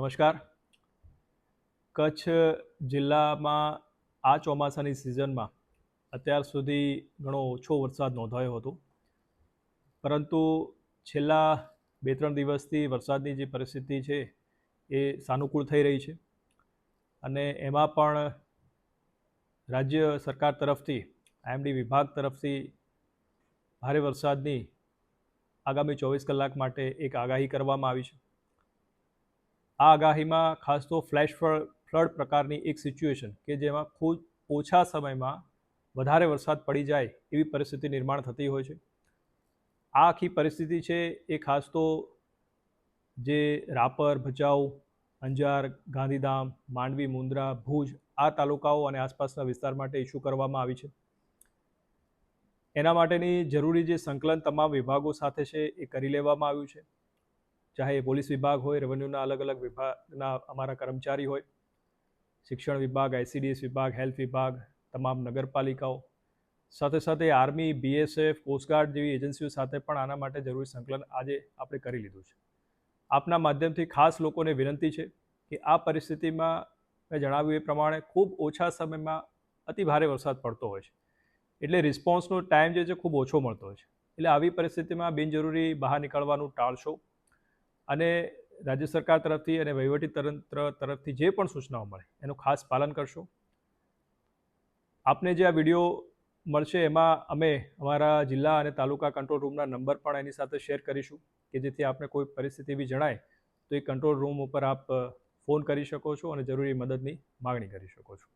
નમસ્કાર. કચ્છ જિલ્લામાં આ ચોમાસાની સિઝનમાં અત્યાર સુધી ઘણો ઓછો વરસાદ નોંધાયો હતો, પરંતુ છેલ્લા 2-3 દિવસથી વરસાદની જે પરિસ્થિતિ છે એ સાનુકૂળ થઈ રહી છે. અને એમાં પણ રાજ્ય સરકાર તરફથી આઈએમડી વિભાગ તરફથી ભારે વરસાદની આગામી 24 કલાક માટે એક આગાહી કરવામાં આવી છે. આ આગાહીમાં ખાસ તો ફ્લેશ ફ્લડ પ્રકારની એક સિચ્યુએશન કે જેમાં ખૂબ ઓછા સમયમાં વધારે વરસાદ પડી જાય એવી પરિસ્થિતિ નિર્માણ થતી હોય છે. આ આખી પરિસ્થિતિ છે એ ખાસ તો જે રાપર, ભચાઉ, અંજાર, ગાંધીધામ, માંડવી, મુન્દ્રા, ભુજ આ તાલુકાઓ અને આસપાસના વિસ્તાર માટે ઇસ્યુ કરવામાં આવી છે. એના માટેની જરૂરી જે સંકલન તમામ વિભાગો સાથે છે એ કરી લેવામાં આવ્યું છે. ચાહે એ પોલીસ વિભાગ હોય, રેવન્યુના અલગ અલગ વિભાગના અમારા કર્મચારી હોય, શિક્ષણ વિભાગ, આઈસીડીએસ વિભાગ, હેલ્થ વિભાગ, તમામ નગરપાલિકાઓ, સાથે સાથે આર્મી, બીએસએફ, કોસ્ટગાર્ડ જેવી એજન્સીઓ સાથે પણ આના માટે જરૂરી સંકલન આજે આપણે કરી લીધું છે. આપના માધ્યમથી ખાસ લોકોને વિનંતી છે કે આ પરિસ્થિતિમાં મેં જણાવ્યું એ પ્રમાણે ખૂબ ઓછા સમયમાં અતિ ભારે વરસાદ પડતો હોય છે, એટલે રિસ્પોન્સનો ટાઈમ જે છે ખૂબ ઓછો મળતો હોય છે. એટલે આવી પરિસ્થિતિમાં બિનજરૂરી બહાર નીકળવાનું ટાળશો અને રાજ્ય સરકાર તરફથી અને વહીવટી તંત્ર તરફથી જે પણ સૂચનાઓ મળે એનું ખાસ પાલન કરશો. આપને જે આ વિડીયો મળશે એમાં અમે અમારા જિલ્લા અને તાલુકા કંટ્રોલ રૂમના નંબર પણ એની સાથે શેર કરીશું કે જેથી આપને કોઈ પરિસ્થિતિ એવી જણાય તો એ કંટ્રોલ રૂમ ઉપર આપ ફોન કરી શકો છો અને જરૂરી મદદની માગણી કરી શકો છો.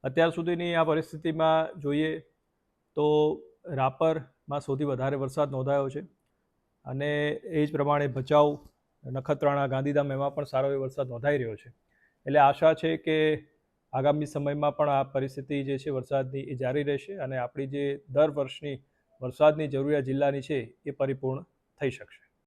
અત્યાર સુધીની આ પરિસ્થિતિમાં જોઈએ તો રાપરમાં સૌથી વધારે વરસાદ નોંધાયો છે અને એ જ પ્રમાણે ભચાઉ, નખત્રાણા, ગાંધીધામ એમાં પણ સારો એવો વરસાદ નોંધાઈ રહ્યો છે. એટલે આશા છે કે આગામી સમયમાં પણ આ પરિસ્થિતિ જે છે વરસાદની એ જારી રહેશે અને આપણી જે દર વર્ષની વરસાદની જરૂરિયાત જિલ્લાની છે એ પરિપૂર્ણ થઈ શકશે.